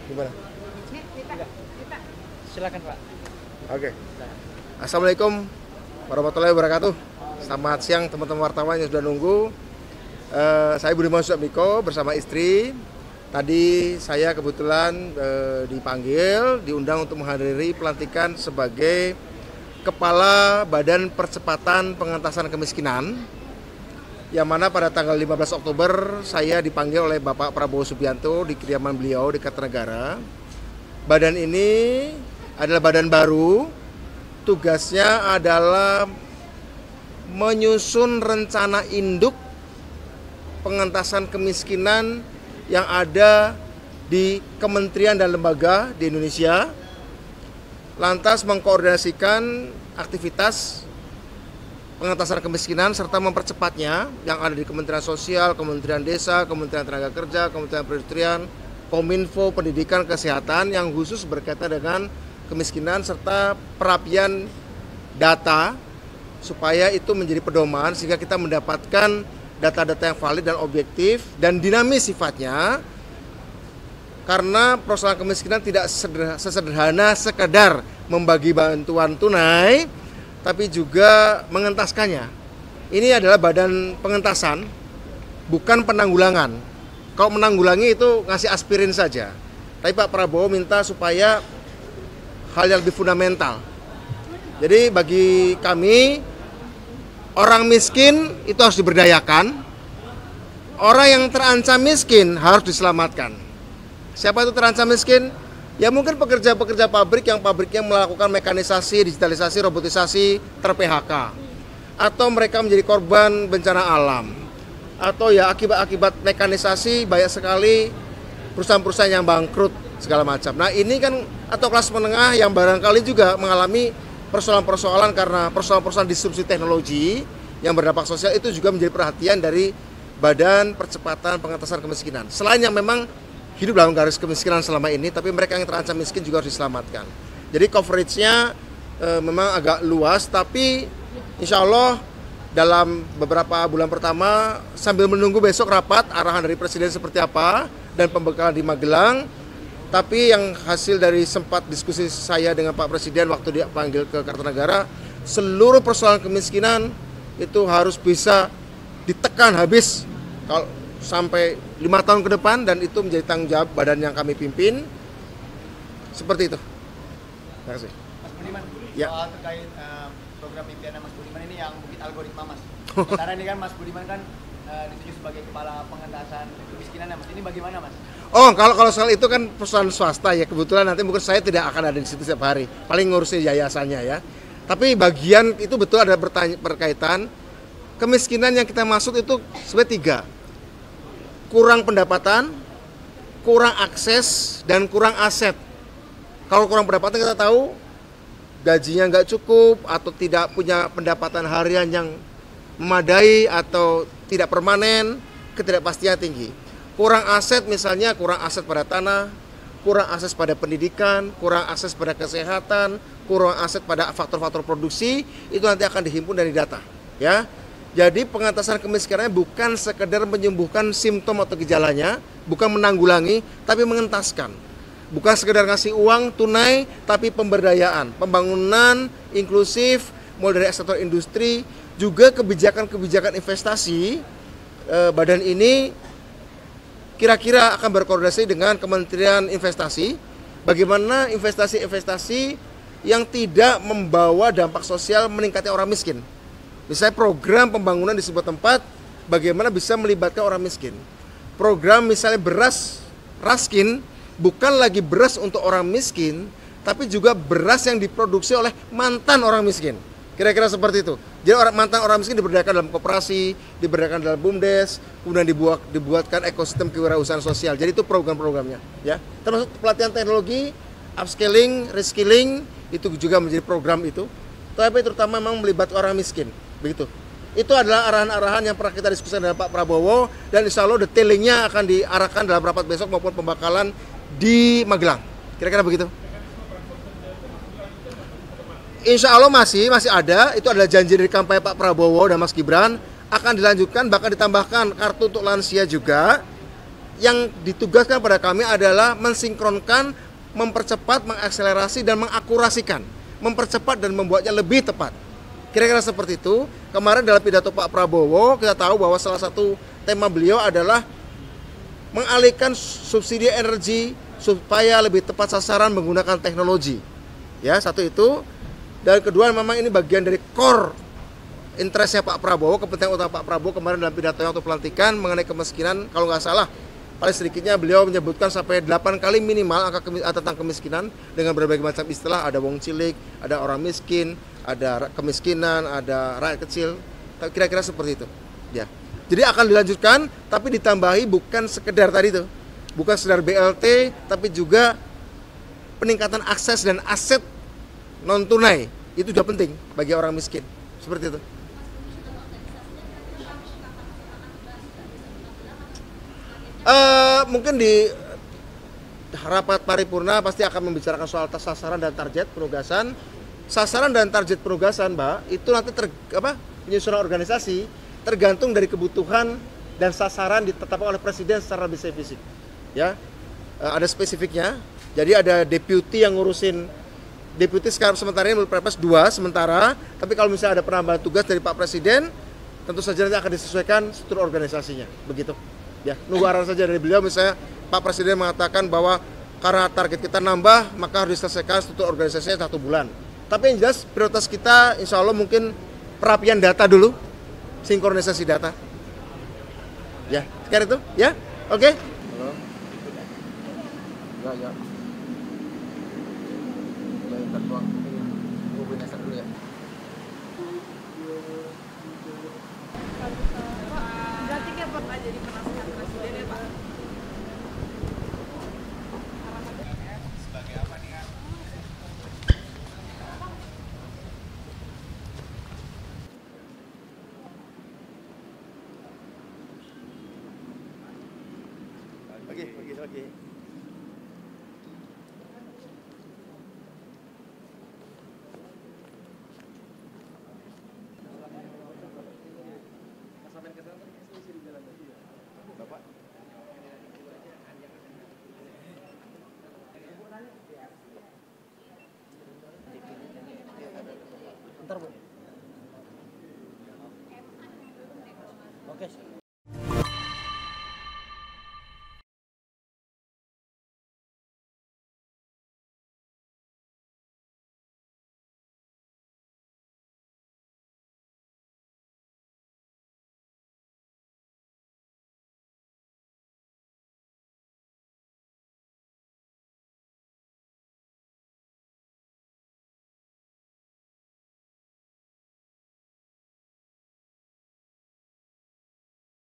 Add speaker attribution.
Speaker 1: Gimana?
Speaker 2: Silakan Pak.
Speaker 1: Oke. Assalamualaikum warahmatullahi wabarakatuh. Selamat siang teman-teman wartawan yang sudah nunggu. Saya Budiman Sudamiko bersama istri. Tadi saya kebetulan dipanggil, diundang untuk menghadiri pelantikan sebagai Kepala Badan Percepatan Pengentasan Kemiskinan, yang mana pada tanggal 15 Oktober saya dipanggil oleh Bapak Prabowo Subianto di kediaman beliau di Kertanegara. Badan ini adalah badan baru, tugasnya adalah menyusun rencana induk pengentasan kemiskinan yang ada di kementerian dan lembaga di Indonesia, lantas mengkoordinasikan aktivitas pengentasan kemiskinan serta mempercepatnya yang ada di Kementerian Sosial, Kementerian Desa, Kementerian Tenaga Kerja, Kementerian Perindustrian, Kominfo, Pendidikan, Kesehatan yang khusus berkaitan dengan kemiskinan serta perapian data supaya itu menjadi pedoman sehingga kita mendapatkan data-data yang valid dan objektif dan dinamis sifatnya, karena persoalan kemiskinan tidak sesederhana sekedar membagi bantuan tunai tapi juga mengentaskannya. Ini adalah badan pengentasan, bukan penanggulangan. Kalau menanggulangi itu ngasih aspirin saja. Tapi Pak Prabowo minta supaya hal yang lebih fundamental. Jadi bagi kami, orang miskin itu harus diberdayakan. Orang yang terancam miskin harus diselamatkan. Siapa itu terancam miskin? Ya mungkin pekerja-pekerja pabrik yang pabriknya melakukan mekanisasi, digitalisasi, robotisasi, ter-PHK. Atau mereka menjadi korban bencana alam. Atau ya akibat mekanisasi banyak sekali perusahaan-perusahaan yang bangkrut segala macam. Nah ini kan, atau kelas menengah yang barangkali juga mengalami persoalan-persoalan karena persoalan-persoalan disrupsi teknologi yang berdampak sosial, itu juga menjadi perhatian dari Badan Percepatan Pengentasan Kemiskinan. Selain yang memang hidup dalam garis kemiskinan selama ini, tapi mereka yang terancam miskin juga harus diselamatkan. Jadi coveragenya memang agak luas, tapi insya Allah dalam beberapa bulan pertama, sambil menunggu besok rapat arahan dari Presiden seperti apa dan pembekalan di Magelang. Tapi yang hasil dari sempat diskusi saya dengan Pak Presiden waktu dia panggil ke Kertanegara, seluruh persoalan kemiskinan itu harus bisa ditekan habis kalau sampai 5 tahun ke depan, dan itu menjadi tanggung jawab badan yang kami pimpin. Seperti itu. Terima kasih.
Speaker 2: Mas Budiman,
Speaker 1: Ya.
Speaker 2: soal terkait program impiannya Mas Budiman ini yang bukit algoritma Mas. Sementara ini kan Mas Budiman kan ditunjuk sebagai Kepala Pengentasan Kemiskinan ya Mas. Ini bagaimana Mas?
Speaker 1: Oh, kalau soal itu kan perusahaan swasta ya, kebetulan nanti mungkin saya tidak akan ada di situ setiap hari, paling ngurusin yayasannya ya. Tapi bagian itu betul ada berkaitan kemiskinan yang kita maksud itu sebenarnya 3: kurang pendapatan, kurang akses, dan kurang aset. Kalau kurang pendapatan kita tahu gajinya nggak cukup atau tidak punya pendapatan harian yang memadai atau tidak permanen, ketidakpastian tinggi. Kurang aset misalnya, kurang aset pada tanah, kurang akses pada pendidikan, kurang akses pada kesehatan, kurang aset pada faktor-faktor produksi, itu nanti akan dihimpun dari data, ya. Jadi pengentasan kemiskinannya bukan sekedar menyembuhkan simptom atau gejalanya, bukan menanggulangi, tapi mengentaskan. Bukan sekedar ngasih uang tunai, tapi pemberdayaan, pembangunan inklusif, mulai dari sektor industri, juga kebijakan-kebijakan investasi. Badan ini kira-kira akan berkoordinasi dengan Kementerian Investasi, bagaimana investasi-investasi yang tidak membawa dampak sosial meningkatnya orang miskin. Misalnya program pembangunan di sebuah tempat, bagaimana bisa melibatkan orang miskin. Program misalnya beras Raskin, bukan lagi beras untuk orang miskin, tapi juga beras yang diproduksi oleh mantan orang miskin. Kira-kira seperti itu. Jadi mantan orang miskin diberdayakan dalam koperasi, diberdayakan dalam BUMDes, kemudian dibuatkan ekosistem kewirausahaan sosial. Jadi itu program-programnya, ya. Termasuk pelatihan teknologi, upskilling, reskilling, itu juga menjadi program itu. Tapi terutama memang melibatkan orang miskin, begitu. Itu adalah arahan-arahan yang pernah kita diskusikan dengan Pak Prabowo, dan insya Allah detailingnya akan diarahkan dalam rapat besok maupun pembakalan di Magelang. Kira-kira begitu. Insya Allah masih ada, itu adalah janji dari kampanye Pak Prabowo dan Mas Gibran, akan dilanjutkan, bahkan ditambahkan kartu untuk lansia juga. yang ditugaskan pada kami adalah mensinkronkan, mempercepat, mengakselerasi, dan mengakurasikan, mempercepat dan membuatnya lebih tepat. Kira-kira seperti itu. Kemarin dalam pidato Pak Prabowo, kita tahu bahwa salah satu tema beliau adalah mengalihkan subsidi energi supaya lebih tepat sasaran menggunakan teknologi. Ya, satu itu. Dan kedua, memang ini bagian dari core interestnya Pak Prabowo, kepentingan utama Pak Prabowo kemarin dalam pidatonya waktu pelantikan mengenai kemiskinan. Kalau nggak salah, paling sedikitnya beliau menyebutkan sampai 8 kali minimal angka tentang kemiskinan dengan berbagai macam istilah. Ada wong cilik, ada orang miskin, ada kemiskinan, ada rakyat kecil. Kira-kira seperti itu. Ya. Jadi akan dilanjutkan, tapi ditambahi bukan sekedar tadi itu, bukan sekedar BLT, tapi juga peningkatan akses dan aset non tunai. Itu juga penting bagi orang miskin. Seperti itu. Mungkin di rapat paripurna pasti akan membicarakan soal sasaran dan target penugasan. Sasaran dan target penugasan, Mbak, itu nanti penyusunan organisasi tergantung dari kebutuhan dan sasaran ditetapkan oleh Presiden secara lebih spesifik. Ya, ada spesifiknya. Jadi ada deputi yang ngurusin, deputi sekarang sementara ini menurut Perpres 2 sementara. Tapi kalau misalnya ada penambahan tugas dari Pak Presiden, tentu saja nanti akan disesuaikan struktur organisasinya. Begitu. Ya, nunggu arahan saja dari beliau. Misalnya Pak Presiden mengatakan bahwa karena target kita nambah, maka harus diselesaikan struktur organisasinya 1 bulan. Tapi yang jelas prioritas kita insya Allah mungkin perapian data dulu, sinkronisasi data. Ya, sekarang itu, ya, oke. Halo. Ya. Dulu ya.
Speaker 3: Berarti kayak Pak jadi penasehat presiden ya Pak?
Speaker 2: Sebagai apa nih kan?
Speaker 1: Oke. Bapak. Bentar, Bu.